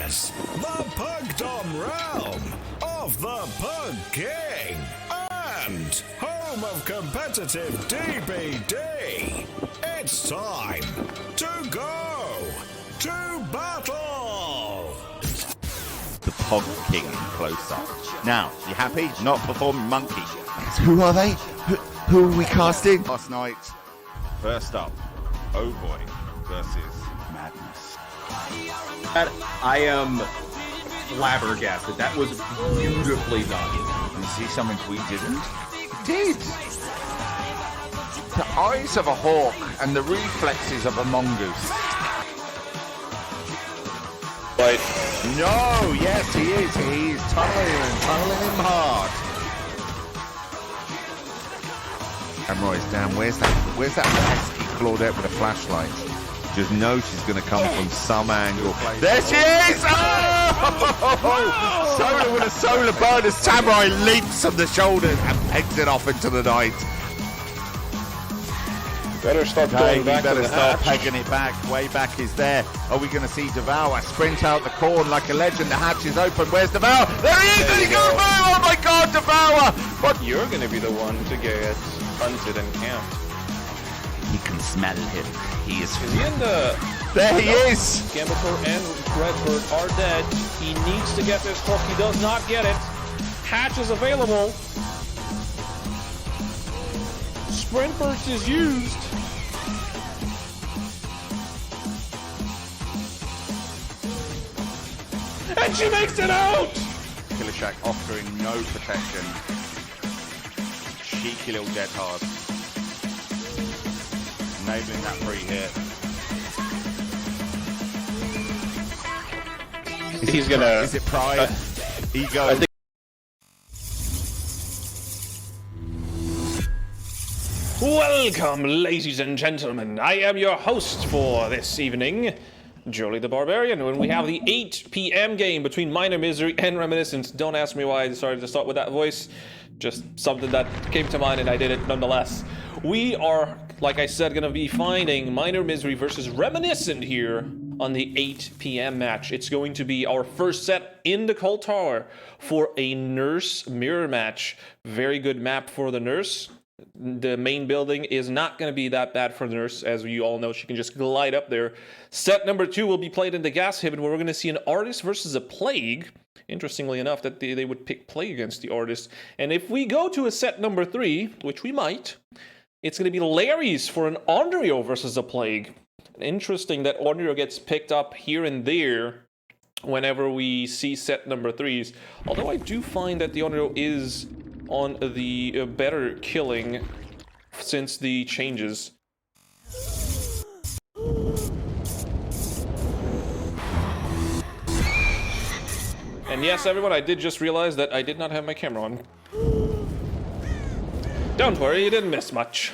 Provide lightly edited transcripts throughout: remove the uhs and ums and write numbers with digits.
is the Pugdom realm of the Pug King and home of competitive DBD. It's time to go to battle. The Pug King close up. Now, you happy? Not performing monkey. Who are they? Who are we casting? Last night, first up, Oh Boy versus Madness. I am flabbergasted. That was beautifully done. You see something we didn't? Did. The eyes of a hawk and the reflexes of a mongoose. But No, yes, he is. He's tunneling him hard. Camroy's down. Where's that pesky Claudette with a flashlight? Just know she's going to come from some angle. There she is! Oh! Solar with a solar burn as Samurai leaps from the shoulders and pegs it off into the night. better start going back better to the start hatch. pegging it back. Way back is there. Are we going to see Devour sprint out the corn like a legend? The hatch is open. Where's Devour? There he is! There There you he goes! go. Oh my God, Devour! But You're going to be the one to get hunted and camped. He can smell him. He is Is he in the... there he is! Gambler and Redbird are dead. He needs to get this hook. He does not get it. Hatch is available. Sprint burst is used. And she makes it out! Killer Shack offering no protection. Cheeky little dead hard. Enabling that free hit. He's going to... Is it pride? Ego? I think Welcome, ladies and gentlemen. I am your host for this evening, Jolie the Barbarian, and we have the 8 p.m. game between Minor Misery and Reminiscent. Don't ask me why I decided to start with that voice. Just something that came to mind and I did it nonetheless. We are, like I said, going to be finding Minor Misery versus Reminiscent here on the 8 p.m. match. It's going to be our first set in the Cold Tower for a Nurse mirror match. Very good map for the Nurse. The main building is not going to be that bad for the Nurse. As you all know, she can just glide up there. Set number 2 will be played in the Gas Haven, where we're going to see an Artist versus a Plague. Interestingly enough, that they would pick Plague against the Artist. And if we go to a set number 3, which we might, it's going to be Larry's for an Onryo versus a Plague. Interesting that Onryo gets picked up here and there whenever we see set number 3s. Although I do find that the Onryo is on the better killing since the changes. And yes, everyone, I did just realize that I did not have my camera on. Don't worry, you didn't miss much.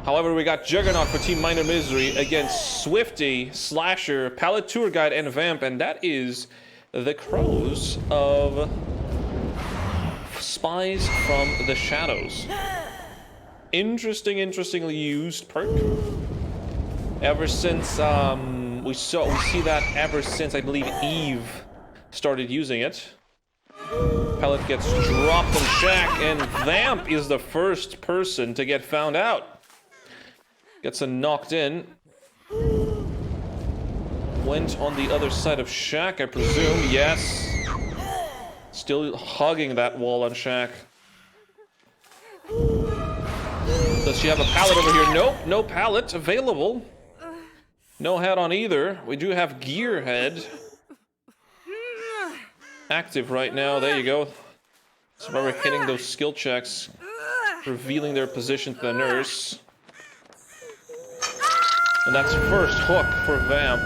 However, we got Juggernaut for Team Minor Misery against Swifty, Slasher, Pallet Tour Guide, and Vamp, and that is the Crows of Spies from the Shadows. Interestingly used perk. Ever since we see that ever since I believe Eve started using it. Pellet gets dropped on Shack, and Vamp is the first person to get found out. Gets a knocked in. Went on the other side of Shack, I presume. Yes. Still hugging that wall on Shack. Does she have a pallet over here? Nope, no pallet available. No head on either. We do have Gearhead active right now. There you go. So we're hitting those skill checks, revealing their position to the Nurse. And that's first hook for Vamp.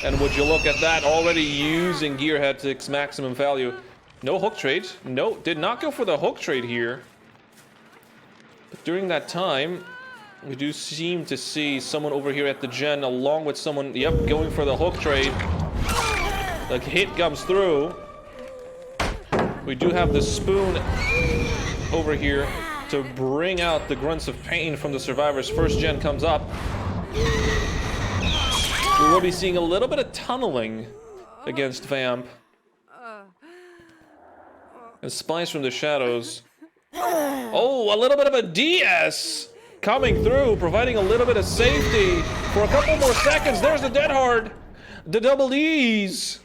And would you look at that, already using Gearhead to its maximum value. No hook trade. No, did not go for the hook trade here. But during that time, we do seem to see someone over here at the gen along with someone, yep, going for the hook trade. The hit comes through. We do have the spoon over here to bring out the grunts of pain from the survivors. First gen comes up. We will be seeing a little bit of tunneling against Vamp. And Spies from the Shadows. Oh, a little bit of a DS coming through, providing a little bit of safety for a couple more seconds. There's the Dead Hard. The double E's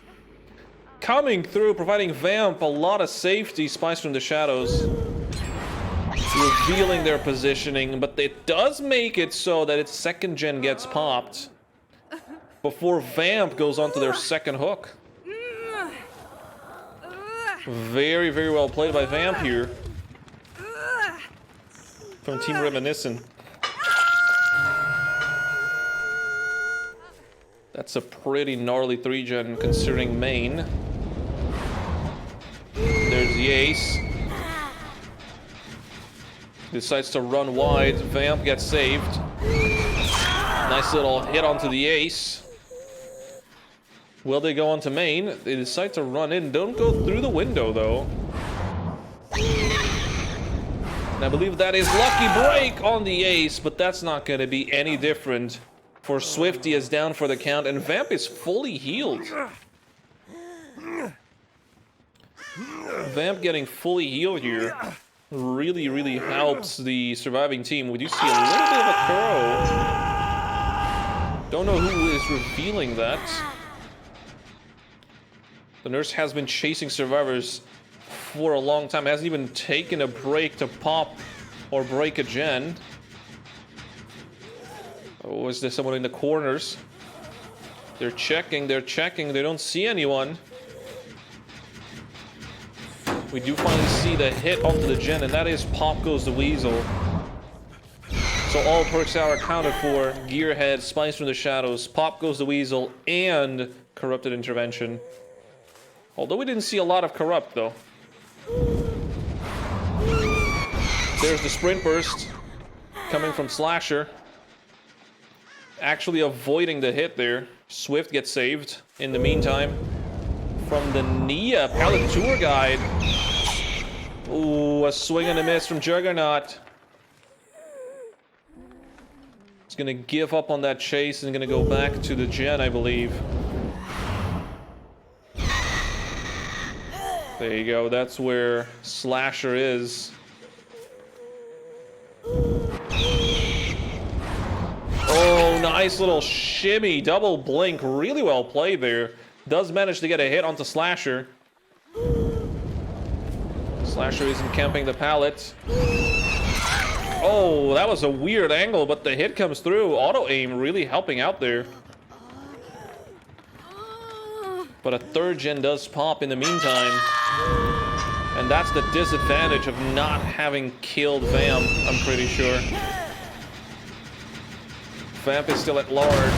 coming through, providing Vamp a lot of safety. Spies from the Shadows revealing their positioning, but it does make it so that its second gen gets popped before Vamp goes on to their second hook. Very, very well played by Vamp here from Team Reminiscent. That's a pretty gnarly 3-gen considering main. There's the ace. Decides to run wide. Vamp gets saved. Nice little hit onto the ace. Will they go on to main? They decide to run in. Don't go through the window, though. And I believe that is lucky break on the ace, but that's not going to be any different. For Swifty is down for the count, and Vamp is fully healed. Vamp getting fully healed here really, really helps the surviving team. We do see a little bit of a throw. Don't know who is revealing that. The nurse has been chasing survivors for a long time. Hasn't even taken a break to pop or break a gen. Oh, is there someone in the corners? They're checking, they don't see anyone. We do finally see the hit onto the gen, and that is Pop Goes the Weasel. So all perks are accounted for. Gearhead, Spies from the Shadows, Pop Goes the Weasel, and Corrupted Intervention. Although we didn't see a lot of Corrupt, though. There's the Sprint Burst coming from Slasher. Actually avoiding the hit there. Swift gets saved in the meantime. From the Nia Pallet Tour Guide. Ooh, a swing and a miss from Juggernaut. He's gonna give up on that chase and gonna go back to the gen, I believe. There you go, that's where Slasher is. Oh, nice little shimmy, double blink, really well played there. Does manage to get a hit onto Slasher. Slasher isn't camping the pallet. Oh, that was a weird angle, but the hit comes through. Auto aim really helping out there. But a third gen does pop in the meantime. And that's the disadvantage of not having killed Vamp, I'm pretty sure. Vamp is still at large,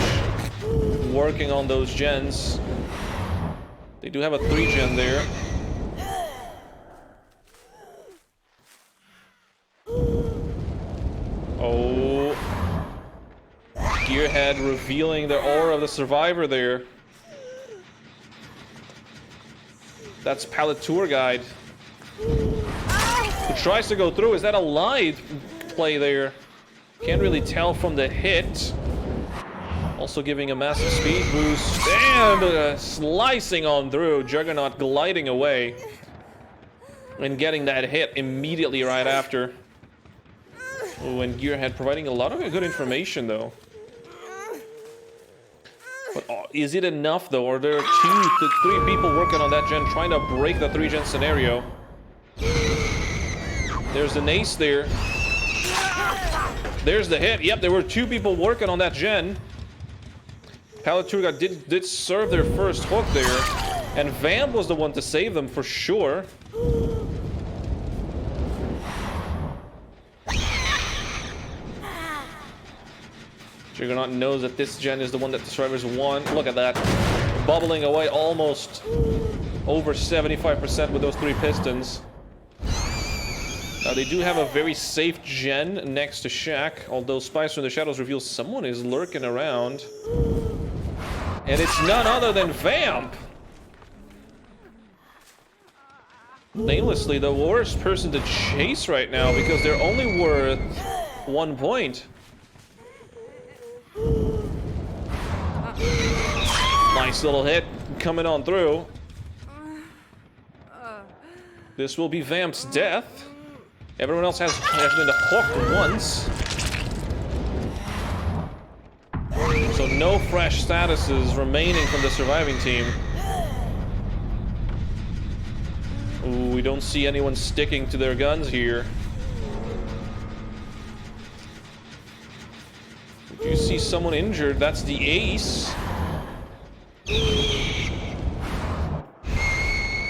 working on those gens. They do have a 3-gen there. Oh. Gearhead revealing the aura of the survivor there. That's Pallet Tour Guide. Who tries to go through. Is that a live play there? Can't really tell from the hit. Also giving a massive speed boost. And slicing on through. Juggernaut gliding away. And getting that hit immediately right after. Oh, and Gearhead providing a lot of good information though. But is it enough though? Or are there 2 to 3 people working on that gen trying to break the 3-gen scenario? There's an ace there. There's the hit. Yep, there were 2 people working on that gen. Pallet Tour Guide did serve their first hook there. And Vamp was the one to save them for sure. Juggernaut knows that this gen is the one that the survivors want. Look at that. Bubbling away almost over 75% with those 3 pistons. Now they do have a very safe gen next to Shaq, although Spies from the Shadows reveals someone is lurking around. And it's none other than Vamp! Namelessly the worst person to chase right now because they're only worth 1 point. Nice little hit coming on through. This will be Vamp's death. Everyone else has been hooked once. So no fresh statuses remaining from the surviving team. Ooh, we don't see anyone sticking to their guns here. Do you see someone injured? That's the ace.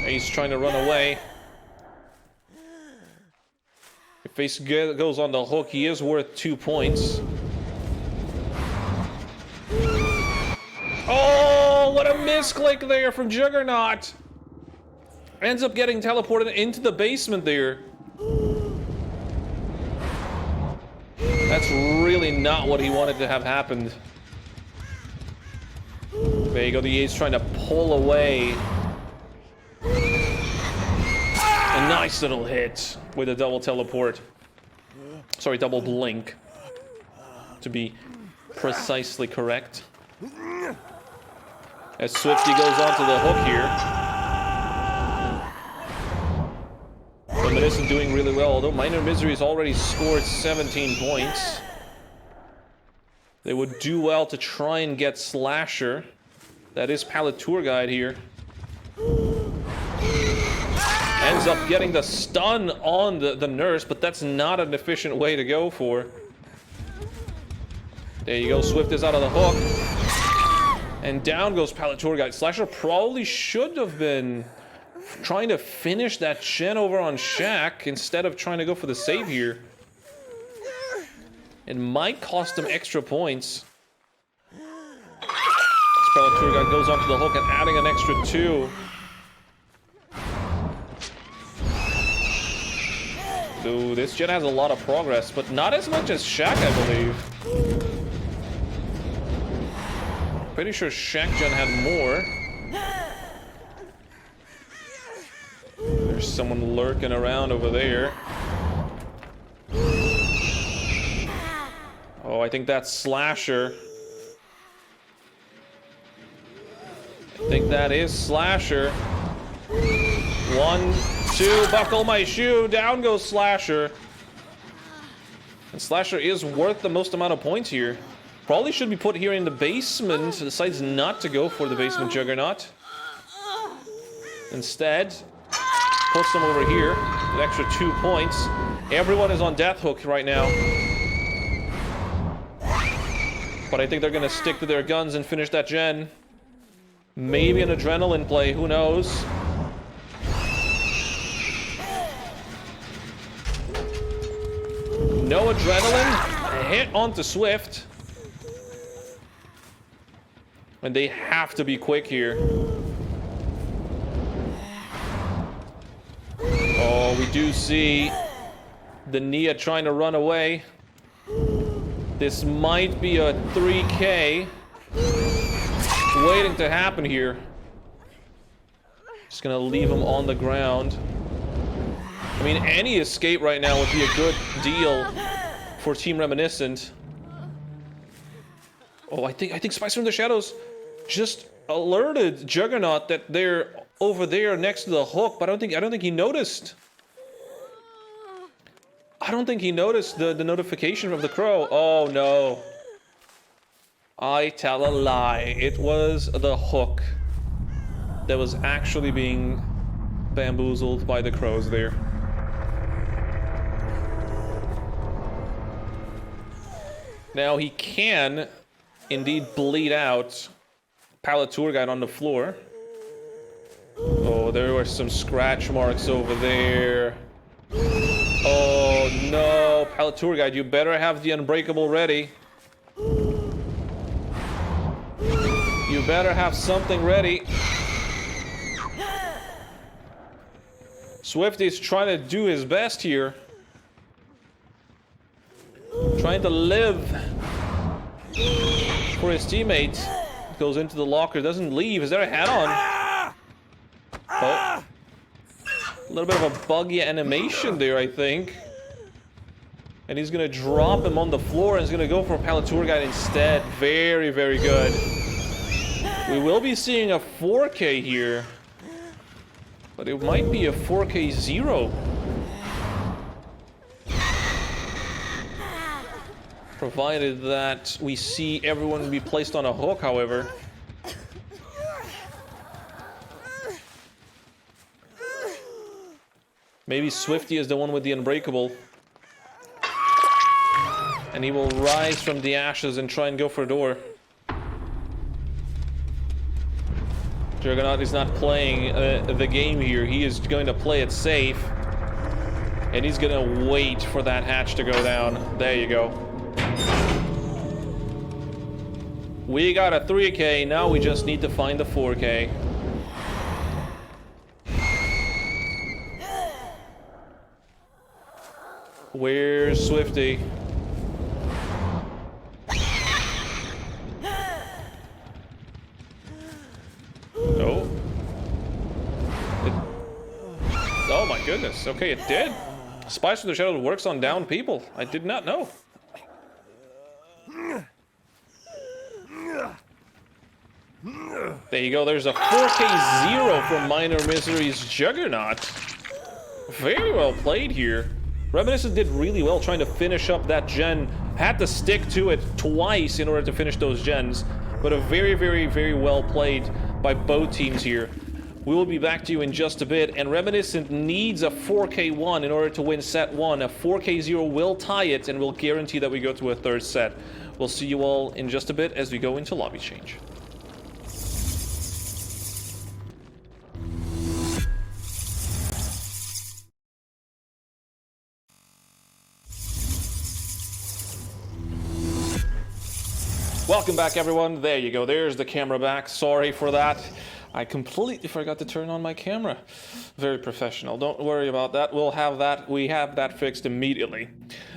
Ace trying to run away. If Ace goes on the hook, he is worth 2 points. Oh, what a misclick there from Juggernaut. Ends up getting teleported into the basement there. That's really not what he wanted to have happened. There you go, the Ace trying to pull away. A nice little hit with a double teleport. Sorry, double blink. To be precisely correct. As Swifty goes onto the hook here. Reminiscent doing really well, although MISERY has already scored 17 points. They would do well to try and get Slasher. That is Pallet Tour Guide here. Ends up getting the stun on the nurse, but that's not an efficient way to go for. There you go, Swift is out of the hook. And down goes Pallet Tour Guide. Slasher probably should have been trying to finish that Chen over on Shaq instead of trying to go for the save here. It might cost him extra points. Pallet Tour Guide goes onto the hook and adding an extra 2. Ooh, this Jen has a lot of progress, but not as much as Shaq, I believe. Pretty sure Shaq Jen had more. There's someone lurking around over there. Oh, I think that's Slasher. I think that is Slasher. 1, 2, buckle my shoe. Down goes Slasher. And Slasher is worth the most amount of points here. Probably should be put here in the basement. Decides not to go for the basement Juggernaut. Instead, puts them over here. An extra 2 points. Everyone is on death hook right now. But I think they're going to stick to their guns and finish that gen. Maybe an adrenaline play, who knows? No adrenaline. A hit onto Swift. And they have to be quick here. Oh, we do see the Nia trying to run away. This might be a 3K waiting to happen here. Just gonna leave him on the ground. I mean, any escape right now would be a good deal for Team Reminiscent. Oh, I think Spice from the Shadows just alerted Juggernaut that they're over there next to the hook, but I don't think he noticed. I don't think he noticed the notification from the crow. Oh no. I tell a lie. It was the hook that was actually being bamboozled by the crows there. Now he can indeed bleed out Pallet Tour Guide on the floor. Oh, there were some scratch marks over there. Oh no, Pallet Tour Guide, you better have the Unbreakable ready. You better have something ready. Swifty's trying to do his best here. Trying to live for his teammates. Goes into the locker, doesn't leave. Is there a hat on? Oh. A little bit of a buggy animation there, I think. And he's gonna drop him on the floor and he's gonna go for a Pallet Tour Guide instead. Very, very good. We will be seeing a 4K here, but it might be a 4K 0. Provided that we see everyone be placed on a hook, however. Maybe Swifty is the one with the unbreakable. And he will rise from the ashes and try and go for a door. Juggernaut is not playing the game here. He is going to play it safe. And he's going to wait for that hatch to go down. There you go. We got a 3K. Now we just need to find the 4K. Where's Swifty? Oh. Oh my goodness. Okay, it did. Spice from the Shadow works on down people. I did not know. There you go. There's a 4K 0 from Minor Misery's Juggernaut. Very well played here. Reminiscent did really well trying to finish up that gen. Had to stick to it twice in order to finish those gens. But a very, very, very well played by both teams here. We will be back to you in just a bit. And Reminiscent needs a 4K 1 in order to win set 1. A 4K 0 will tie it and will guarantee that we go to a third set. We'll see you all in just a bit as we go into lobby change. Welcome back, everyone. There you go. There's the camera back. Sorry for that. I completely forgot to turn on my camera. Very professional. Don't worry about that. We'll have that. We have that fixed immediately.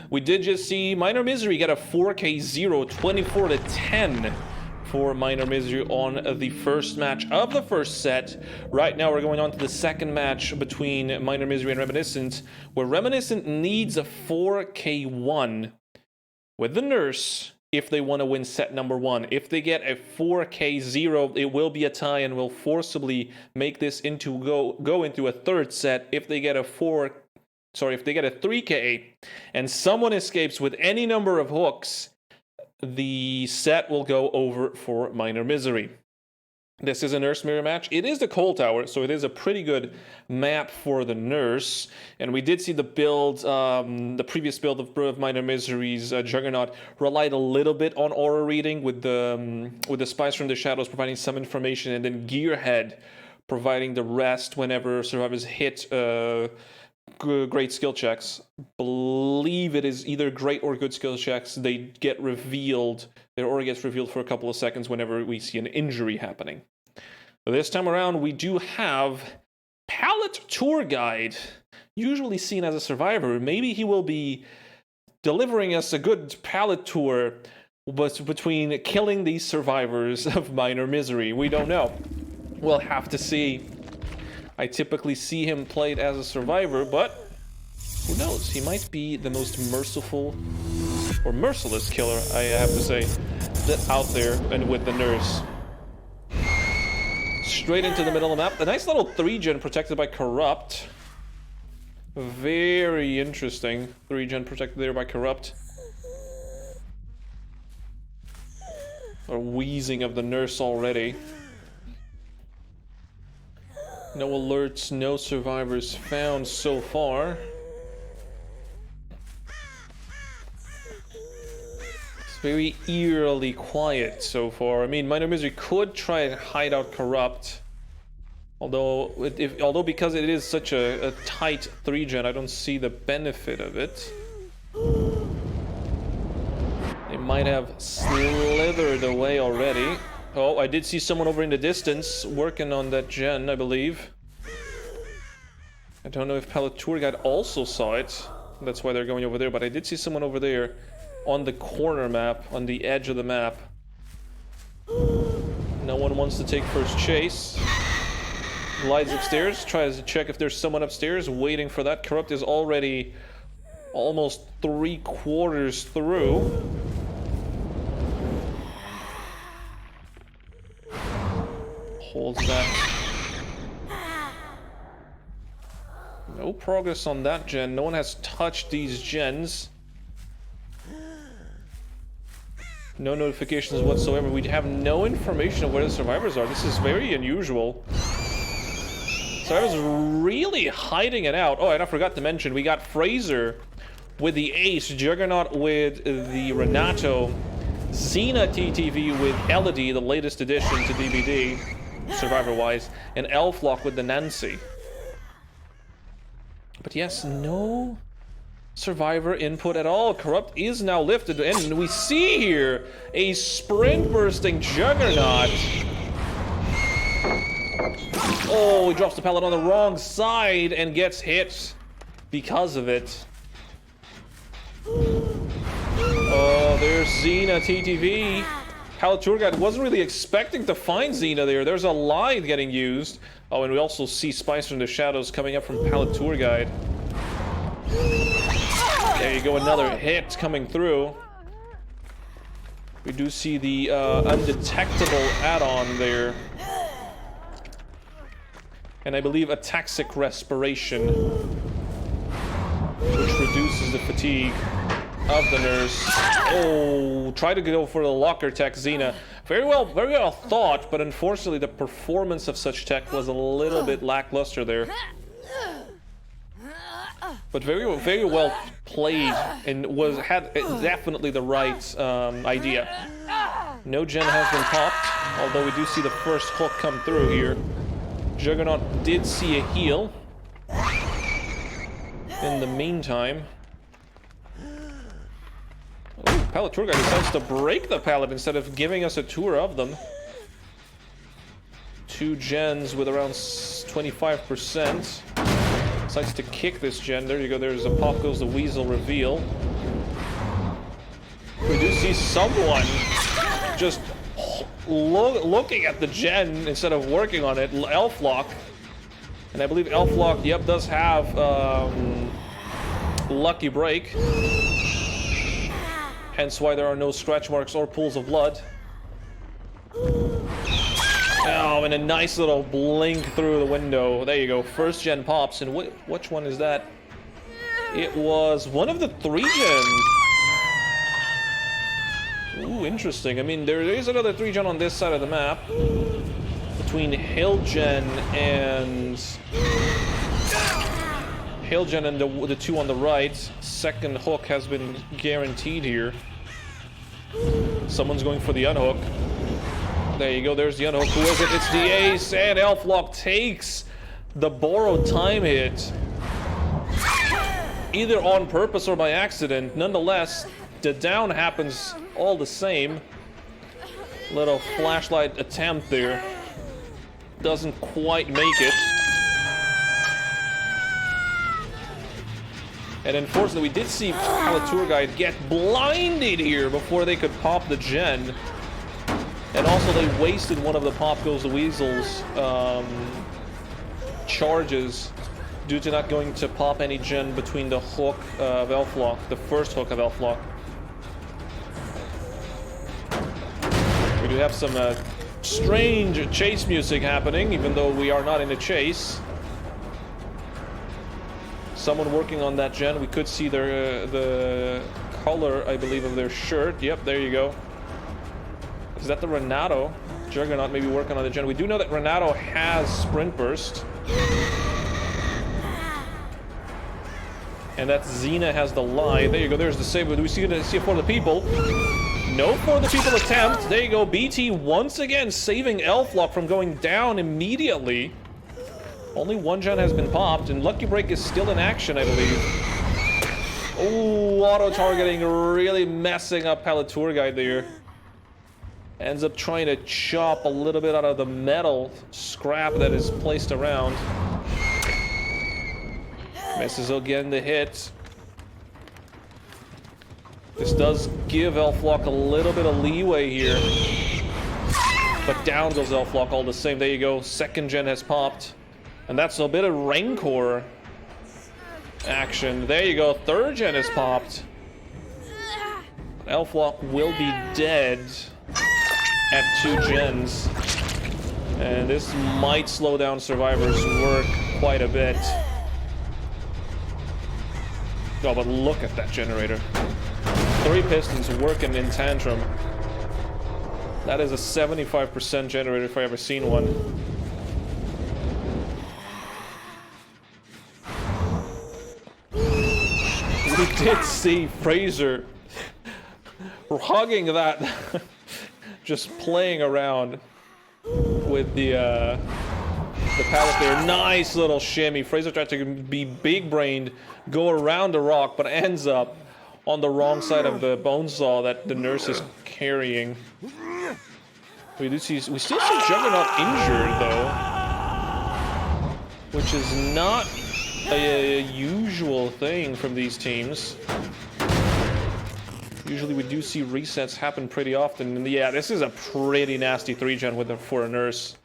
We did just see Minor Misery get a 4K 0, 24-10 for Minor Misery on the first match of the first set. Right now, we're going on to the second match between Minor Misery and Reminiscent, where Reminiscent needs a 4K 1 with the nurse if they want to win set number 1. If they get a 4K 0, it will be a tie and will forcibly make this into go into a third set. If they get a 3K and someone escapes with any number of hooks, the set will go over for Minor Misery. This is a nurse mirror match. It is the Coal Tower, so it is a pretty good map for the nurse. And we did see the build, the previous build of Minor Misery's Juggernaut relied a little bit on aura reading with the Spice from the Shadows providing some information, and then Gearhead providing the rest whenever survivors hit great skill checks. Believe it is either great or good skill checks. They get revealed. Their aura gets revealed for a couple of seconds whenever we see an injury happening. But this time around, we do have Pallet Tour Guide, usually seen as a survivor. Maybe he will be delivering us a good pallet tour, but between killing these survivors of Minor Misery. We don't know. We'll have to see. I typically see him played as a survivor, but who knows? He might be the most merciful or merciless killer, I have to say, that out there and with the nurse. Straight into the middle of the map. A nice little 3-gen protected by Corrupt. Very interesting. 3-gen protected there by Corrupt. A wheezing of the nurse already. No alerts, no survivors found so far. It's very eerily quiet so far. I mean, Minor Misery could try and hide out Corrupt. Although because it is such a tight 3-gen, I don't see the benefit of it. They might have slithered away already. Oh, I did see someone over in the distance working on that gen, I believe. I don't know if Pallet Tour Guide also saw it. That's why they're going over there, but I did see someone over there on the corner map, on the edge of the map. No one wants to take first chase. Glides upstairs, tries to check if there's someone upstairs, waiting for that. Corrupt is already almost 3/4 through. holds that. No progress on that gen. No one has touched these gens. No notifications whatsoever. We have no information of where the survivors are. This is very unusual. Survivors really hiding it out. Oh, and I forgot to mention, we got Fraser with the Ace, Juggernaut with the Renato, Xena TTV with Elodie, the latest addition to DBD, survivor-wise, and Elflock with the Nancy. But yes, no survivor input at all. Corrupt is now lifted, and we see here a sprint-bursting Juggernaut. Oh, he drops the pallet on the wrong side and gets hit because of it. Oh, there's Xena TTV. Pallet Tour Guide wasn't really expecting to find Xena there. There's a line getting used. Oh, and we also see Spice from the Shadows coming up from Pallet Tour Guide. There you go, another hit coming through. We do see the undetectable add-on there. And I believe a Taxic Respiration, which reduces the fatigue of the nurse. Oh, try to go for the locker tech, Xena. Very well thought, but unfortunately the performance of such tech was a little bit lackluster there. But very well played, and had definitely the right idea. No gen has been popped, although we do see the first hook come through here. Juggernaut did see a heal in the meantime. Oh, Pallet Tour Guide decides to break the pallet instead of giving us a tour of them. 2 gens with around 25%. Decides to kick this gen. There you go, there's a pop goes the weasel reveal. We do see someone just looking at the gen instead of working on it. Elflock. And I believe Elflock, yep, does have Lucky Break. Hence why there are no scratch marks or pools of blood. Oh, and a nice little blink through the window. There you go. First gen pops. And which one is that? It was one of the 3 gens. Ooh, interesting. I mean, there is another 3 gen on this side of the map. Between Hill Gen and the 2 on the right. Second hook has been guaranteed here. Someone's going for the unhook. There you go, there's the unhook. Who is it? It's the Ace, and Elflock takes the borrowed time hit. Either on purpose or by accident. Nonetheless, the down happens all the same. Little flashlight attempt there. Doesn't quite make it. And unfortunately, we did see Pallet Tour Guide get blinded here before they could pop the gen. And also, they wasted one of the Pop Goes the Weasel's charges due to not going to pop any gen between the hook of Elflock, the first hook of Elflock. We do have some strange chase music happening, even though we are not in a chase. Someone working on that gen. We could see their the color, I believe, of their shirt. Yep, there you go. Is that the Renato? Juggernaut maybe working on the gen. We do know that Renato has Sprint Burst. And that Xena has the lie. There you go, there's the save. Do we see it for the people? No for the people attempt. There you go, BT once again saving Elflock from going down immediately. Only 1 gen has been popped, and Lucky Break is still in action, I believe. Oh, auto-targeting really messing up Pallet Tour Guide there. Ends up trying to chop a little bit out of the metal scrap that is placed around. Misses again the hit. This does give Elflock a little bit of leeway here. But down goes Elflock all the same. There you go. 2nd gen has popped. And that's a bit of Rancor action. There you go. 3rd gen has popped. Elflock will be dead at 2 gens. And this might slow down Survivor's work quite a bit. Oh, but look at that generator. 3 pistons working in tantrum. That is a 75% generator if I ever seen one. We did see Fraser hugging that, just playing around with the pallet there. Nice little shimmy. Fraser tried to be big-brained, go around the rock, but ends up on the wrong side of the bone saw that the nurse is carrying. We still see Juggernaut injured though, which is not a usual thing from these teams. Usually we do see resets happen pretty often, and yeah, this is a pretty nasty 3-gen for a nurse.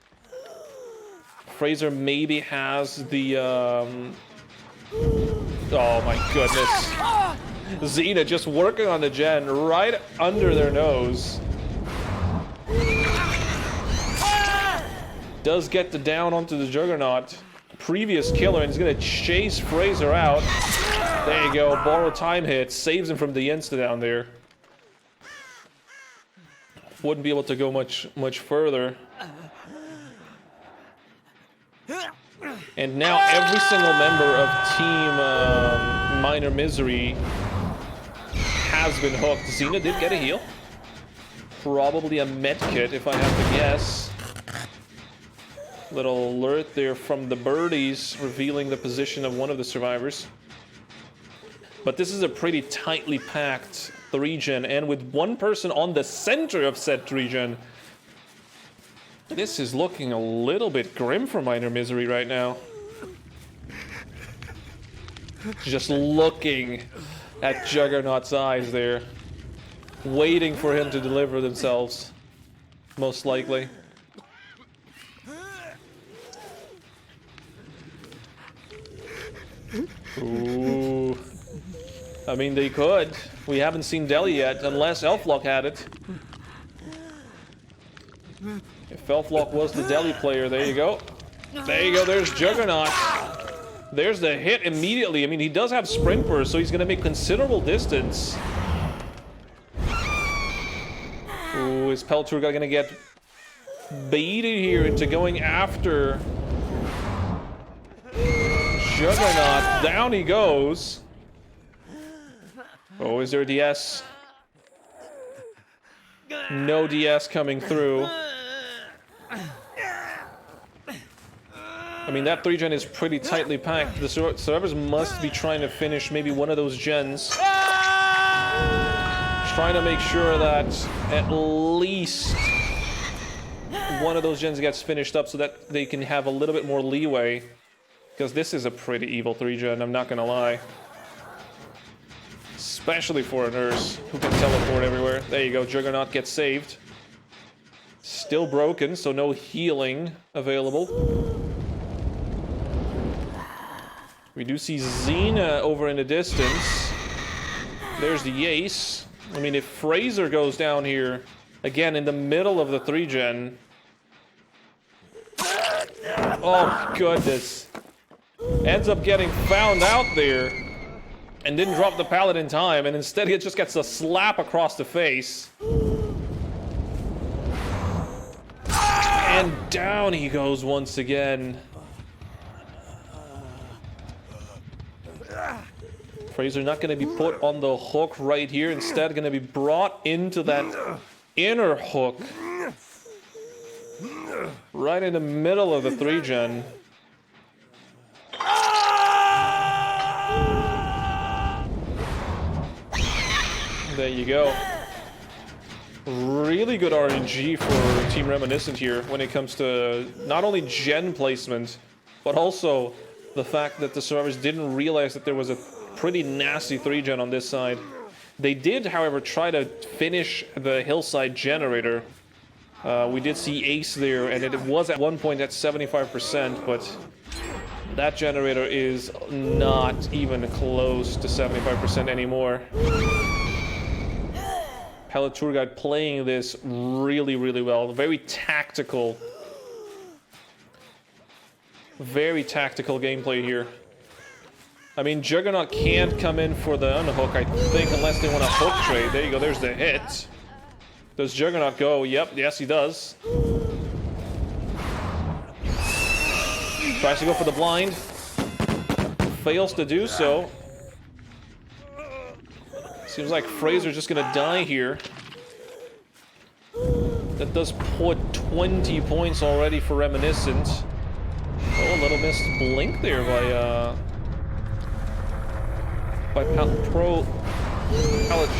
Fraser maybe has the oh my goodness. Xena just working on the gen right under their nose. Does get the down onto the Juggernaut. Previous killer, and he's gonna chase Fraser out. There you go, borrow time hit, saves him from the insta down there. Wouldn't be able to go much further. And now every single member of Team Minor Misery has been hooked. Xena did get a heal. Probably a med kit, if I have to guess. Little alert there from the birdies revealing the position of one of the survivors. But this is a pretty tightly packed 3-gen, and with one person on the center of said 3-gen, this is looking a little bit grim for Minor Misery right now. Just looking at Juggernaut's eyes there, waiting for him to deliver themselves, most likely. Ooh. I mean, they could. We haven't seen Deli yet, unless Elflock had it. If Elflock was the Deli player, there you go. There you go, there's Juggernaut. There's the hit immediately. I mean, he does have sprint burst, so he's gonna make considerable distance. Ooh, is Pelturga gonna get baited here into going after Juggernaut? Down he goes. Oh, is there a DS? No DS coming through. I mean, that 3-gen is pretty tightly packed. The survivors must be trying to finish maybe one of those gens. Trying to make sure that at least one of those gens gets finished up so that they can have a little bit more leeway. Because this is a pretty evil 3-gen, I'm not gonna lie. Especially for a nurse who can teleport everywhere. There you go, Juggernaut gets saved. Still broken, so no healing available. We do see Xena over in the distance. There's the Ace. I mean, if Fraser goes down here, again, in the middle of the 3-gen. Oh, goodness. Ends up getting found out there. And didn't drop the pallet in time, and instead he just gets a slap across the face. And down he goes once again. Fraser not going to be put on the hook right here, instead going to be brought into that inner hook. Right in the middle of the 3-gen. There you go. Really good RNG for Team Reminiscent here when it comes to not only gen placement, but also the fact that the survivors didn't realize that there was a pretty nasty 3-gen on this side. They did, however, try to finish the hillside generator. We did see Ace there, and it was at one point at 75%, but that generator is not even close to 75% anymore. Pellet Tour Guide playing this really, really well. Very tactical Very tactical gameplay here. I mean, Juggernaut can't come in for the unhook, I think, unless they want a hook trade. There you go, there's the hit. Does Juggernaut go? Yep, yes he does. Tries to go for the blind. Fails to do so. Seems like Fraser's just gonna die here. That does put 20 points already for Reminiscent. Oh, a little missed blink there by Pro Palette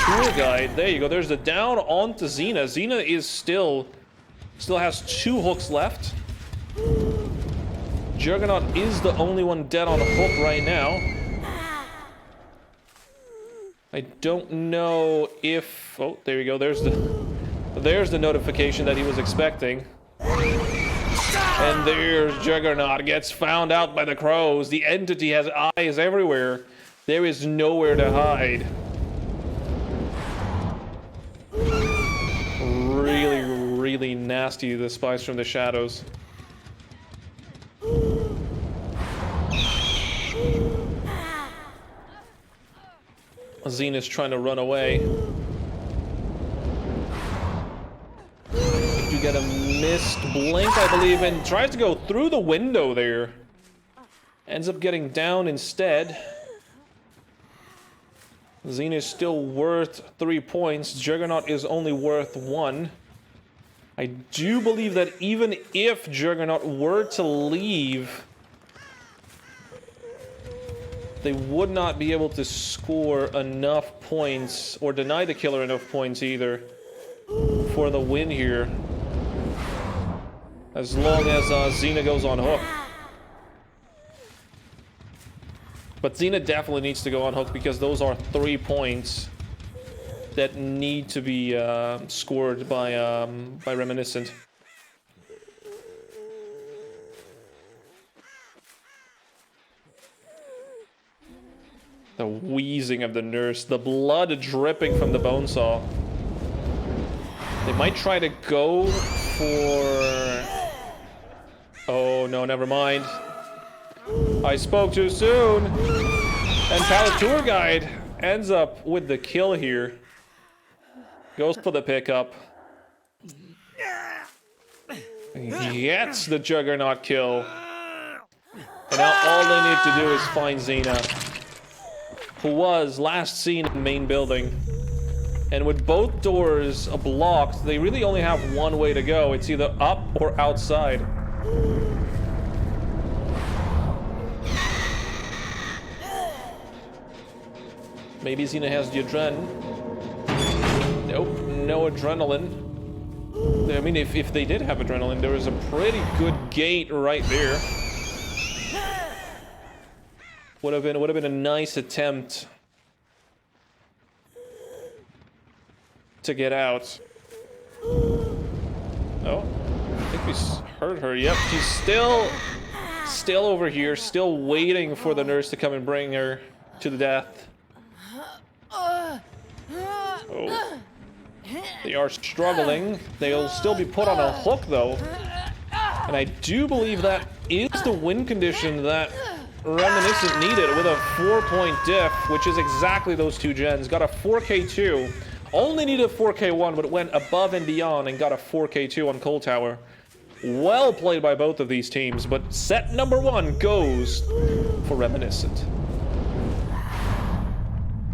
Tour Guide. There you go. There's the down onto Xena. Xena is still has 2 hooks left. Juggernaut is the only one dead on a hook right now. I don't know if... Oh, there you go. There's the notification that he was expecting. And there's Juggernaut. Gets found out by the crows. The entity has eyes everywhere. There is nowhere to hide. Really, really nasty, the spies from the shadows. Xena's trying to run away. You get a missed blink, I believe, and tries to go through the window there. Ends up getting down instead. Xena is still worth 3 points. Juggernaut is only worth 1. I do believe that even if Juggernaut were to leave, they would not be able to score enough points, or deny the killer enough points either, for the win here. As long as Xena goes on hook. But Xena definitely needs to go on hook because those are 3 points that need to be scored by Reminiscent. The wheezing of the nurse, the blood dripping from the bone saw. They might try to go for... Oh no, never mind. I spoke too soon. And Palette Tour Guide ends up with the kill here. Goes for the pickup. Gets the Juggernaut kill. And now all they need to do is find Xena, who was last seen in the main building. And with both doors blocked, they really only have one way to go. It's either up or outside. Maybe Xena has the adrenaline. Nope, no adrenaline. I mean, if they did have adrenaline, there was a pretty good gate right there. Would have been a nice attempt to get out. Oh, I think we heard her. Yep, she's still over here, still waiting for the nurse to come and bring her to the death. Oh, they are struggling. They'll still be put on a hook though, and I do believe that is the win condition that Reminiscent needed, with a 4-point diff, which is exactly those 2 gens. Got a 4K2. Only needed a 4K1, but went above and beyond and got a 4K2 on Cold Tower. Well played by both of these teams, but set number 1 goes for Reminiscent.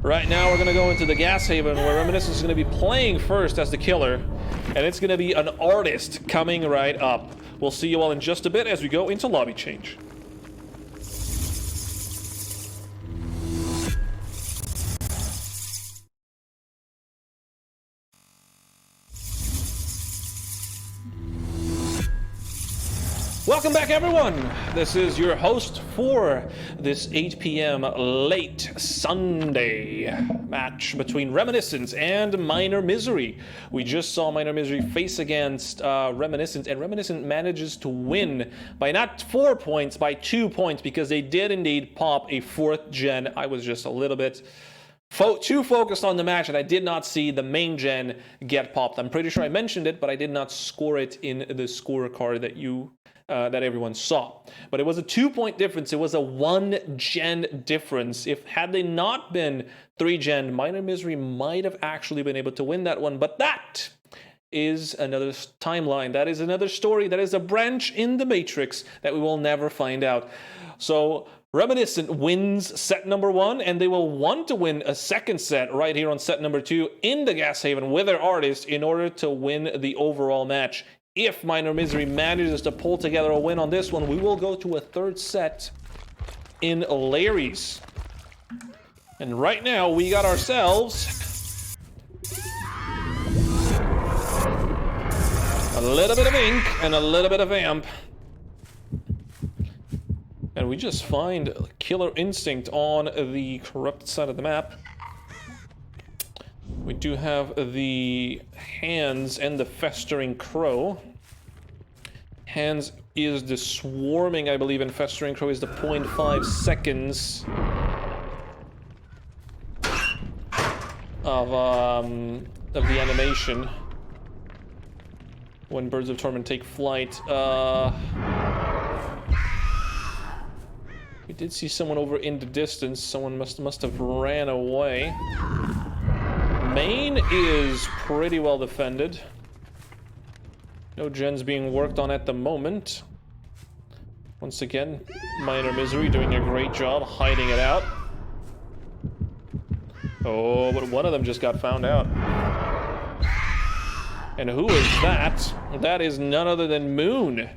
Right now, we're going to go into the Gas Haven, where Reminiscent is going to be playing first as the killer, and it's going to be an artist coming right up. We'll see you all in just a bit as we go into lobby change. Welcome back, everyone. This is your host for this 8 p.m. late Sunday match between Reminiscent and MISERY. We just saw MISERY face against Reminiscent, and Reminiscent manages to win by not 4 points, by 2 points, because they did indeed pop a 4th gen. I was just a little bit too focused on the match, and I did not see the main gen get popped. I'm pretty sure I mentioned it, but I did not score it in the scorecard that everyone saw. But it was a 2-point difference. It was a 1 gen difference. Had they not been 3 gen, Minor Misery might have actually been able to win that one. But that is another timeline. That is another story. That is a branch in the Matrix that we will never find out. So Reminiscent wins set number 1, and they will want to win a second set right here on set number 2 in the Gas Haven with their artist in order to win the overall match. If Minor Misery manages to pull together a win on this one, we will go to a third set in Larry's. And right now, we got ourselves a little bit of ink and a little bit of vamp. And we just find Killer Instinct on the corrupted side of the map. We do have the Hands and the Festering Crow. Hands is the Swarming, I believe, and Festering Crow is the 0.5 seconds of the animation when Birds of Torment take flight. We did see someone over in the distance. Someone must have ran away. Main is pretty well defended. No gens being worked on at the moment. Once again, Minor Misery doing a great job hiding it out. Oh, but one of them just got found out. And who is that? That is none other than Moon.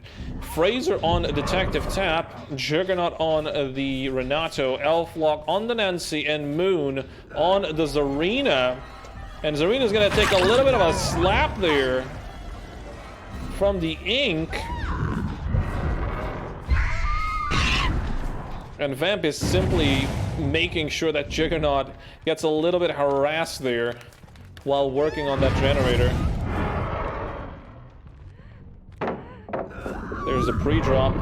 Fraser on Detective Tap, Juggernaut on the Renato, Elflock on the Nancy, and Moon on the Zarina. And Zarina's gonna take a little bit of a slap there from the ink. And Vamp is simply making sure that Juggernaut gets a little bit harassed there while working on that generator. There's a pre-drop.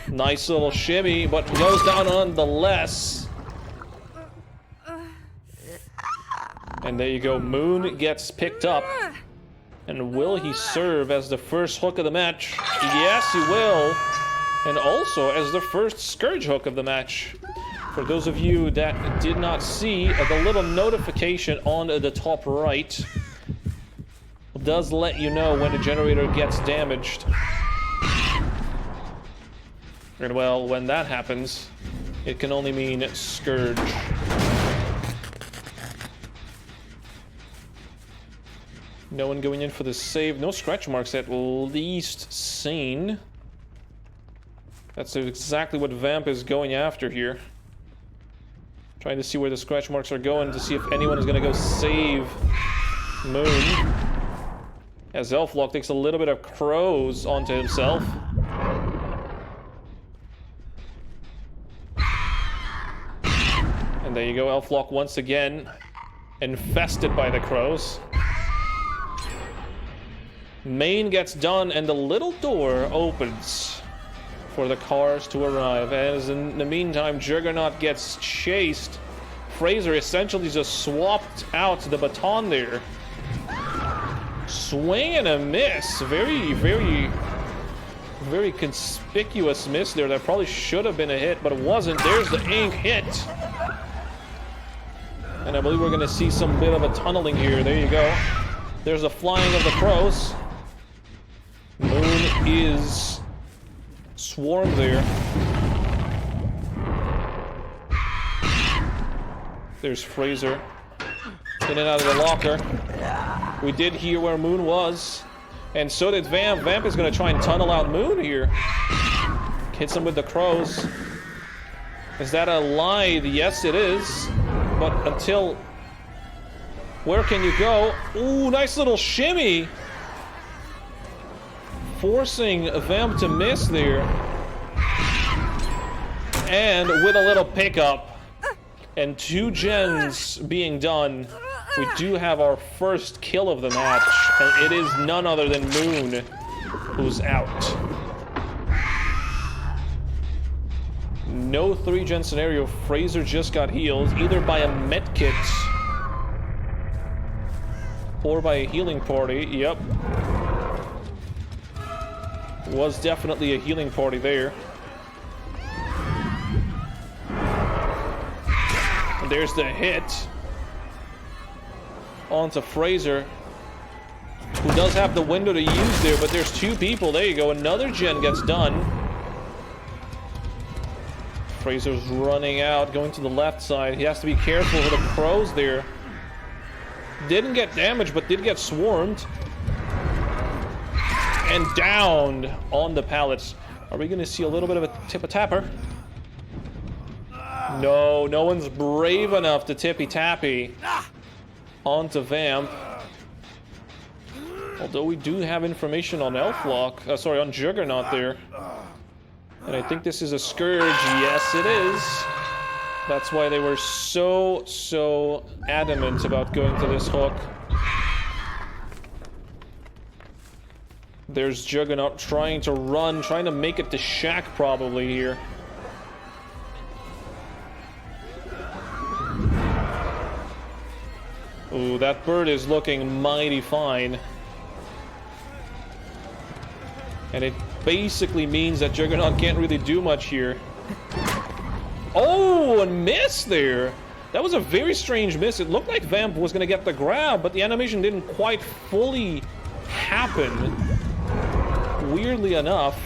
Nice little shimmy, but goes down nonetheless. And there you go, Moon gets picked up. And will he serve as the first hook of the match? Yes, he will. And also as the first Scourge hook of the match. For those of you that did not see, the little notification on the top right does let you know when the generator gets damaged. And well, when that happens, it can only mean Scourge. No one going in for the save. No scratch marks at least seen. That's exactly what Vamp is going after here. Trying to see where the scratch marks are going to see if anyone is going to go save Moon. As Elflock takes a little bit of crows onto himself. And there you go, Elflock once again infested by the crows. Main gets done and the little door opens for the cars to arrive. As in the meantime, Juggernaut gets chased. Fraser essentially just swapped out the baton there. Swing and a miss. Very, very, very conspicuous miss there. That probably should have been a hit, but it wasn't. There's the ink hit. And I believe we're going to see some bit of a tunneling here. There you go. There's a flying of the crows. Moon is swarmed there. There's Fraser in and out of the locker. We did hear where Moon was, and so did Vamp. Vamp is going to try and tunnel out Moon here. Hits him with the crows. Is that a lie? Yes, it is. But until... Where can you go? Ooh, nice little shimmy. Forcing Vamp to miss there. And with a little pickup and 2 gens being done, we do have our first kill of the match. And it is none other than Moon who's out. No 3-gen scenario. Fraser just got healed, either by a medkit or by a healing party. Yep. Was definitely a healing party there. And there's the hit onto Fraser, who does have the window to use there, but there's 2 people. There you go. Another gen gets done. Fraser's running out, going to the left side. He has to be careful with the crows there. Didn't get damaged, but did get swarmed. And downed on the pallets. Are we going to see a little bit of a tippa-tapper? No, no one's brave enough to tippy-tappy onto Vamp. Although we do have information on Elflock, sorry, on Juggernaut there. And I think this is a Scourge. Yes, it is. That's why they were so adamant about going to this hook. There's Juggernaut trying to run, trying to make it to Shack probably here. Ooh, that bird is looking mighty fine. And it basically means that Juggernaut can't really do much here. Oh, a miss there! That was a very strange miss. It looked like Vamp was going to get the grab, but the animation didn't quite fully happen. Weirdly enough.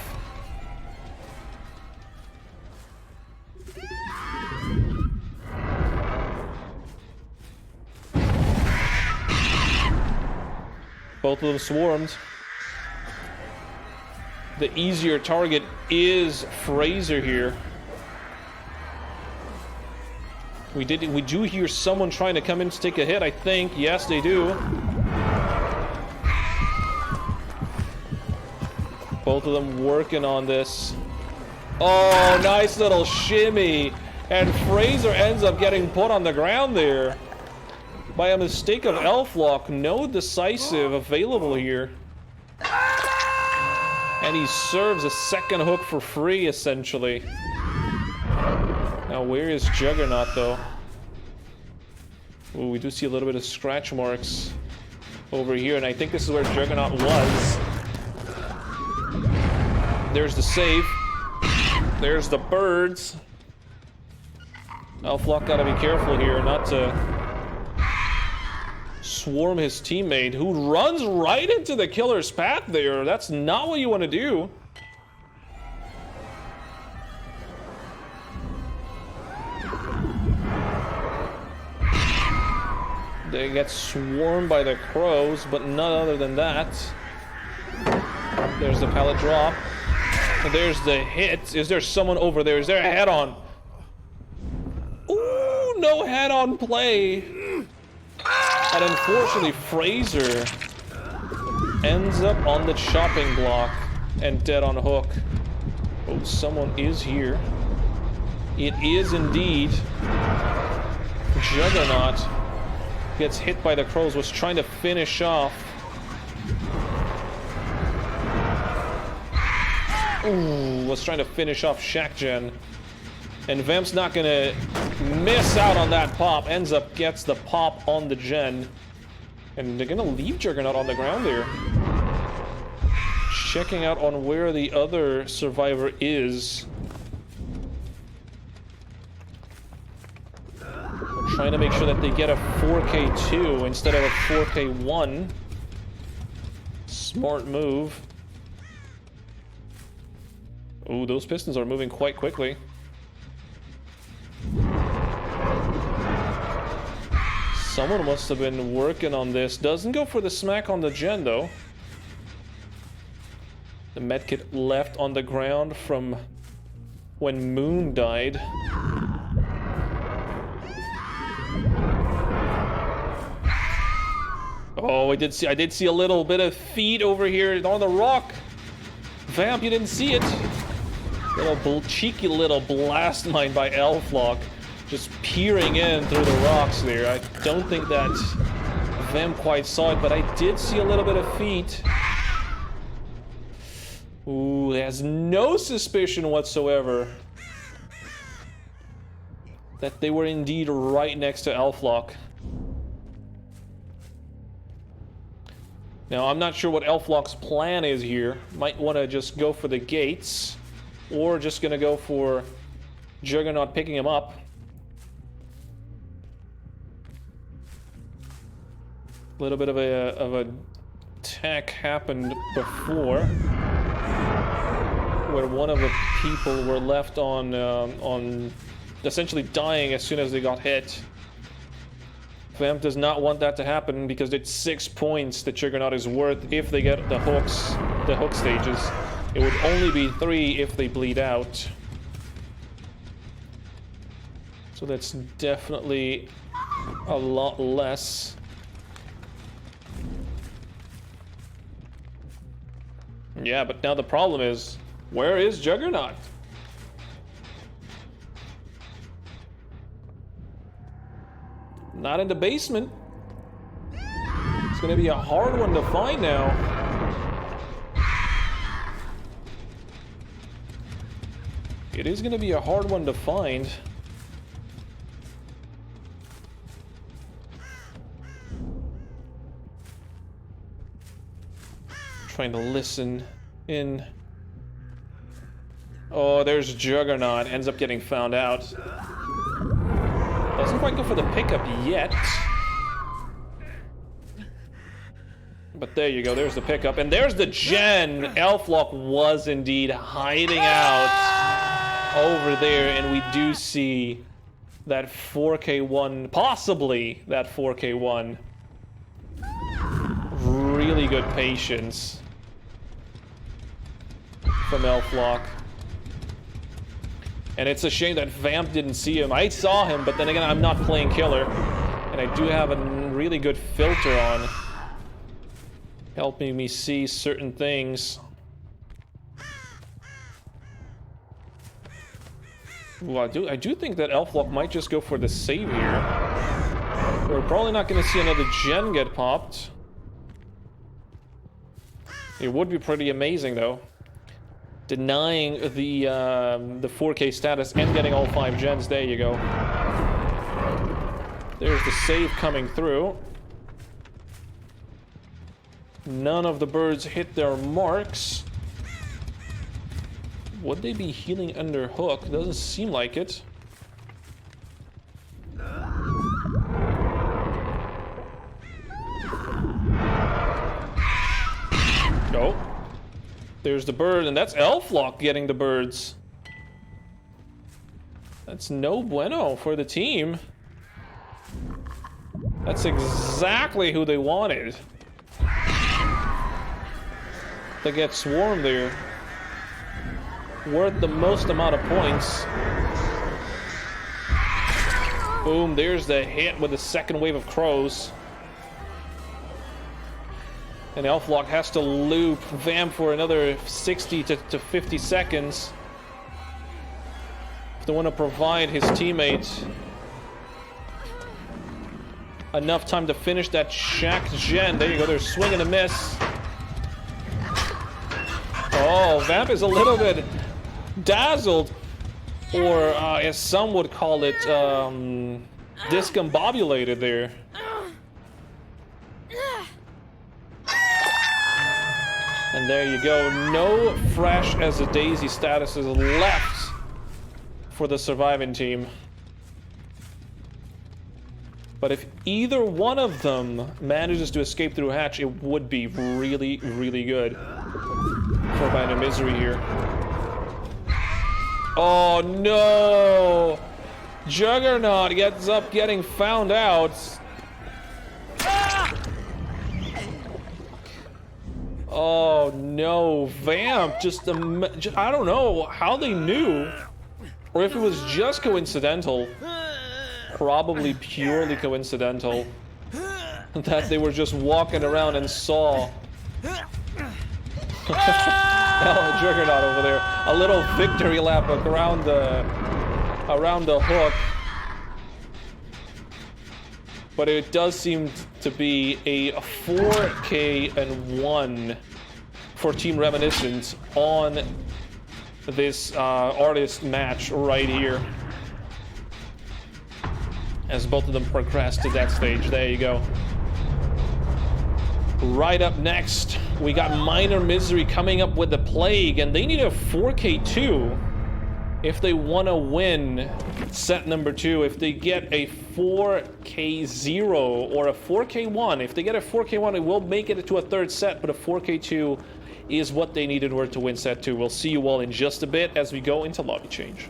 Both of them swarmed. The easier target is Fraser here. We do hear someone trying to come in to take a hit, I think. Yes, they do. Both of them working on this. Oh, nice little shimmy. And Fraser ends up getting put on the ground there. By a mistake of Elflock. No decisive available here. And he serves a second hook for free, essentially. Now, where is Juggernaut, though? Ooh, we do see a little bit of scratch marks over here, and I think this is where Juggernaut was. There's the save. There's the birds. Elflock gotta be careful here not to swarm his teammate, who runs right into the killer's path there. That's not what you want to do. They get swarmed by the crows, but none other than that. There's the pallet drop. There's the hit. Is there someone over there? Is there a head-on? Ooh, no head-on play. And unfortunately, Fraser ends up on the chopping block and dead on hook. Oh, someone is here. It is indeed Juggernaut. Gets hit by the crows, was trying to finish off. Ooh, was trying to finish off Shackgen. And Vamp's not gonna miss out on that pop. Ends up gets the pop on the gen. And they're gonna leave Juggernaut on the ground there. Checking out on where the other survivor is. Trying to make sure that they get a 4K2 instead of a 4K1. Smart move. Ooh, those pistons are moving quite quickly. Someone must have been working on this. Doesn't go for the smack on the gen, though. The medkit left on the ground from when Moon died. Oh, I did see a little bit of feet over here on the rock. Vamp, you didn't see it. Little cheeky little blast mine by Elflock. Just peering in through the rocks there. I don't think that Vamp quite saw it, but I did see a little bit of feet. Ooh, he has no suspicion whatsoever that they were indeed right next to Elflock. Now, I'm not sure what Elflock's plan is here. Might want to just go for the gates, or just going to go for Juggernaut picking him up. A little bit of a attack happened before, where one of the people were left on essentially dying as soon as they got hit. Vamp does not want that to happen because it's 6 points that Juggernaut is worth if they get the hook stages. It would only be 3 if they bleed out. So that's definitely a lot less. Yeah, but now the problem is, where is Juggernaut? Not in the basement. It's gonna be a hard one to find now. It is gonna be a hard one to find. Trying to listen in. Oh, there's Juggernaut. Ends up getting found out. Doesn't quite go for the pickup yet. But there you go, there's the pickup. And there's the gen! Elflock was indeed hiding out over there, and we do see that 4K1, possibly that 4K1. Really good patience from Elflock. And it's a shame that Vamp didn't see him. I saw him, but then again, I'm not playing killer. And I do have a really good filter on, helping me see certain things. Well, I do think that Elflock might just go for the save here. We're probably not going to see another gen get popped. It would be pretty amazing, though. Denying the 4K status and getting all 5 gens. There you go. There's the save coming through. None of the birds hit their marks. Would they be healing under hook? Doesn't seem like it. Nope. There's the bird, and that's Elflock getting the birds. That's no bueno for the team. That's exactly who they wanted. They get swarmed there. Worth the most amount of points. Boom, there's the hit with the second wave of crows. And Elflock has to loop Vamp for another 60 to 50 seconds if they want to provide his teammates enough time to finish that Shack gen. There you go, there's swing and a miss. Oh, Vamp is a little bit dazzled, or as some would call it, discombobulated there. And there you go, no fresh as a daisy status is left for the surviving team. But if either one of them manages to escape through hatch, it would be really, really good for MISERYY here. Oh no! Juggernaut gets up getting found out. Oh no, Vamp just I don't know how they knew, or if it was just coincidental, probably purely coincidental, that they were just walking around and saw Juggernaut over there. A little victory lap around the hook. But it does seem to be a 4K1 for Team Reminiscent on this artist match right here. as both of them progress to that stage. There you go. Right up next, we got MISERYY coming up with the Plague, and they need a 4K2 if they want to win set number 2. If they get a 4K0 or a 4K1, if they get a 4K1, it will make it to a third set, but a 4K2 is what they need in order to win set 2. We'll see you all in just a bit as we go into lobby change.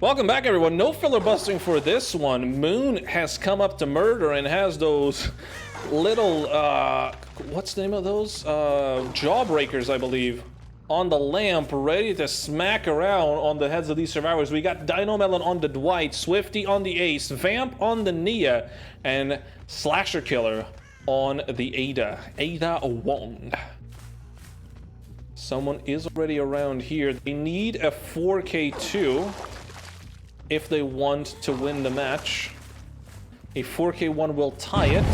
Welcome back, everyone. No filibustering for this one. Moon has come up to murder and has those little, what's the name of those? Jawbreakers, I believe, on the lamp, ready to smack around on the heads of these survivors. We got Dino Melon on the Dwight, Swifty on the Ace, Vamp on the Nia, and Slasher Killer on the Ada. Ada Wong. Someone is already around here. They need a 4K2 if they want to win the match. A 4K1 will tie it.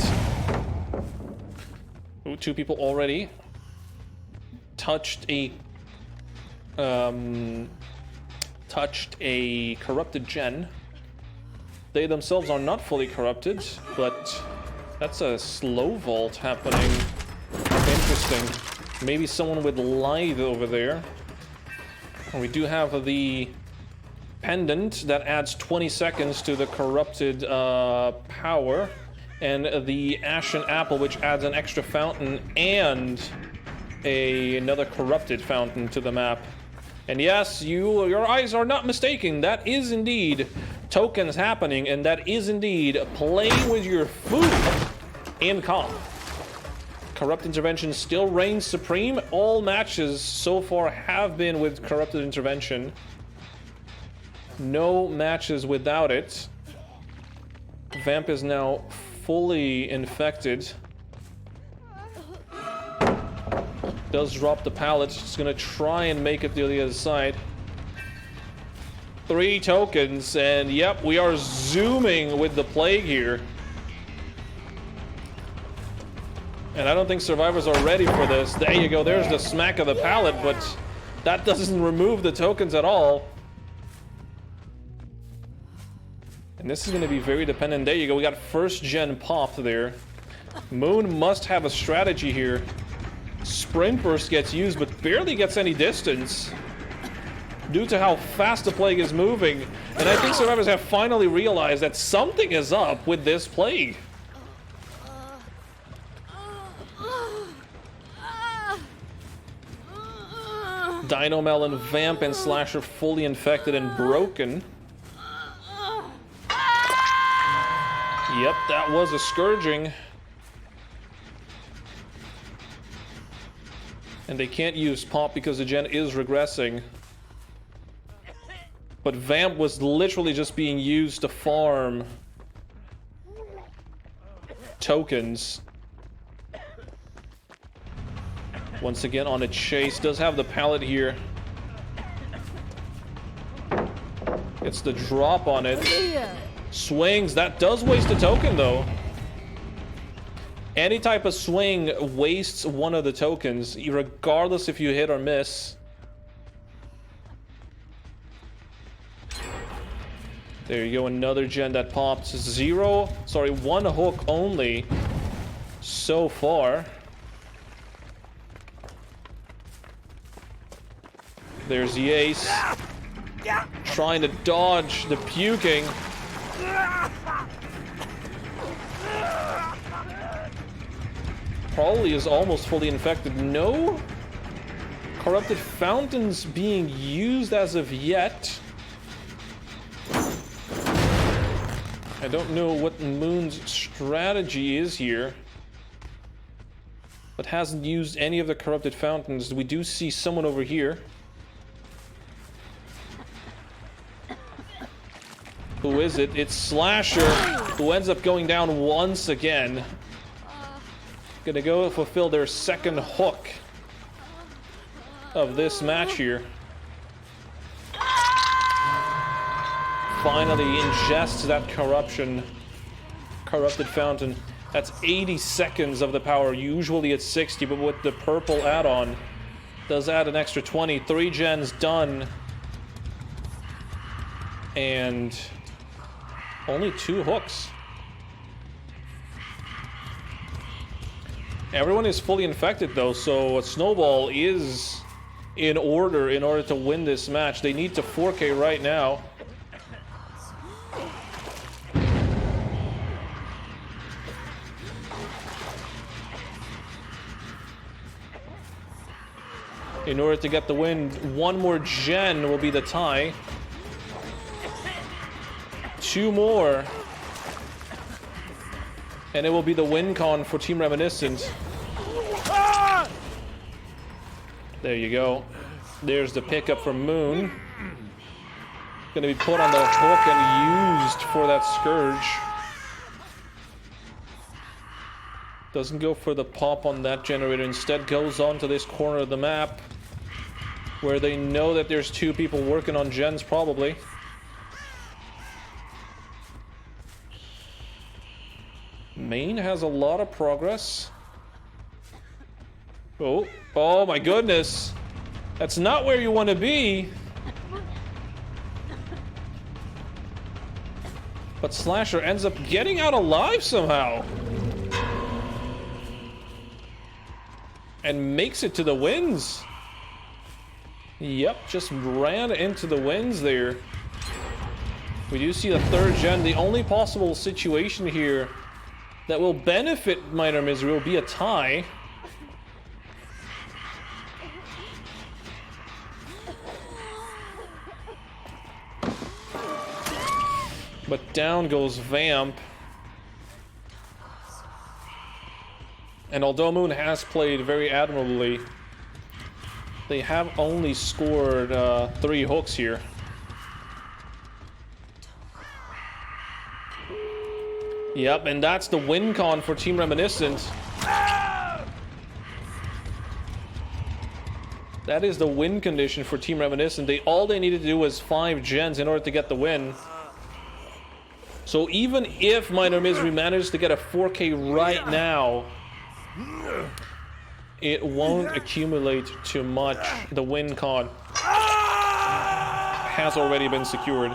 Ooh, 2 people already touched a corrupted gen. They themselves are not fully corrupted, but that's a slow vault happening. Interesting. Maybe someone with Lithe over there. And we do have the pendant that adds 20 seconds to the corrupted power, and the Ashen Apple, which adds an extra fountain and another corrupted fountain to the map. And yes, your eyes are not mistaken. That is indeed tokens happening, and that is indeed playing with your food in comp. Corrupt Intervention still reigns supreme. All matches so far have been with Corrupted Intervention. No matches without it. Vamp is now fully infected. Does drop the pallet. It's gonna try and make it to the other side. 3 tokens, and yep, we are zooming with the Plague here. And I don't think survivors are ready for this. There you go, there's the smack of the pallet, but that doesn't remove the tokens at all. And this is going to be very dependent. There you go. We got first gen pop there. Moon must have a strategy here. Sprint burst gets used, but barely gets any distance due to how fast the Plague is moving. And I think survivors have finally realized that something is up with this Plague. Dino Melon, Vamp, and Slasher fully infected and broken. Yep, that was a scourging. And they can't use pop because the gen is regressing. But Vamp was literally just being used to farm tokens. Once again on a chase, does have the pallet here. Gets the drop on it. Swings, that does waste a token though. Any type of swing wastes one of the tokens, regardless if you hit or miss. There you go, another gen that popped. 1 hook only so far. There's the Ace. Trying to dodge the puking. Probably is almost fully infected. No corrupted fountains being used as of yet. I don't know what Moon's strategy is here, but hasn't used any of the corrupted fountains. We do see someone over here. Who is it? It's Slasher, who ends up going down once again. Gonna go fulfill their second hook of this match here. finally ingests that corrupted fountain. That's 80 seconds of the power. Usually it's 60, but with the purple add-on, does add an extra 20. 3 gens done. And only 2 hooks. Everyone is fully infected though, so a snowball is in order to win this match. They need to 4K right now. In order to get the win, 1 more gen will be the tie. 2 more. And it will be the win con for Team Reminiscent. There you go. There's the pickup from Moon. Gonna be put on the hook and used for that Scourge. Doesn't go for the pop on that generator. Instead goes on to this corner of the map, where they know that there's 2 people working on gens probably. Main has a lot of progress. Oh my goodness. That's not where you want to be. But Slasher ends up getting out alive somehow. And makes it to the wins. Yep, just ran into the wins there. We do see the 3rd gen. The only possible situation here that will benefit Minor Misery will be a tie. But down goes Vamp. And although Moon has played very admirably, they have only scored 3 hooks here. Yep, and that's the win con for Team Reminiscent. That is the win condition for Team Reminiscent. All they needed to do was 5 gens in order to get the win. So even if Minor Misery manages to get a 4K right now, it won't accumulate too much. The win con has already been secured.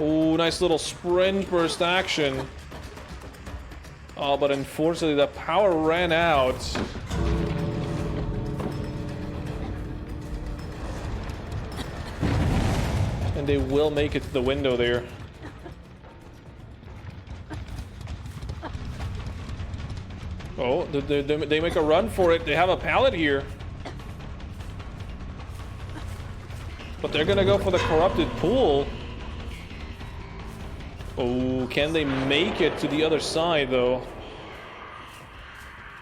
Ooh, nice little sprint burst action. Oh, but unfortunately the power ran out. And they will make it to the window there. Oh, they make a run for it. They have a pallet here. But they're gonna go for the corrupted pool. Oh, can they make it to the other side, though?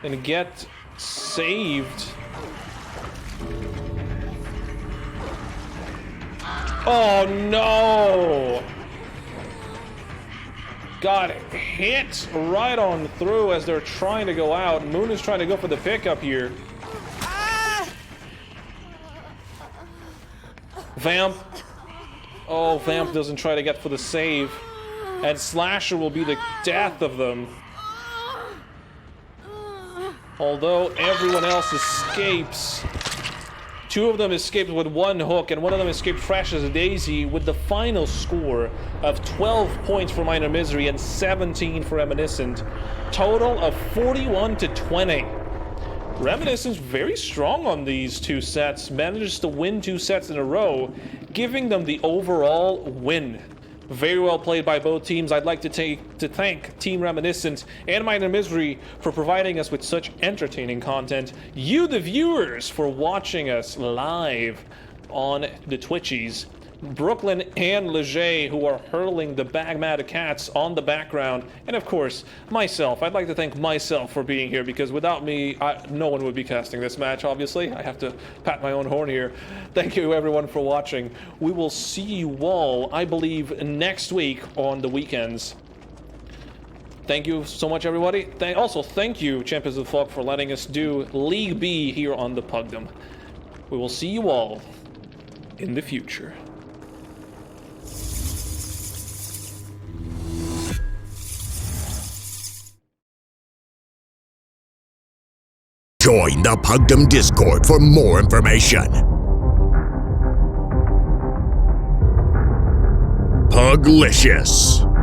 And get saved? Oh, no! Got hit right on through as they're trying to go out. Moon is trying to go for the pickup here. Vamp. Oh, Vamp doesn't try to get for the save. And Slasher will be the death of them. Although everyone else escapes. 2 of them escaped with 1 hook, and 1 of them escaped fresh as a daisy with the final score of 12 points for Minor Misery and 17 for Reminiscent. Total of 41 to 20. Reminiscent very strong on these 2 sets, manages to win 2 sets in a row, giving them the overall win. Very well played by both teams. I'd like to thank Team Reminiscent and Minor Misery for providing us with such entertaining content. You, the viewers, for watching us live on the Twitchies. Brooklyn and Leger, who are hurling the bag mad cats on the background, and of course myself. I'd like to thank myself for being here, because without me no one would be casting this match. Obviously I have to pat my own horn here. Thank you everyone for watching. We will see you all, I believe, next week on the weekends. thank you so much, everybody. Also, thank you, Champions of the Fog, for letting us do League B here on the Pugdom. We will see you all in the future. Join the Pugdom Discord for more information. Puglicious.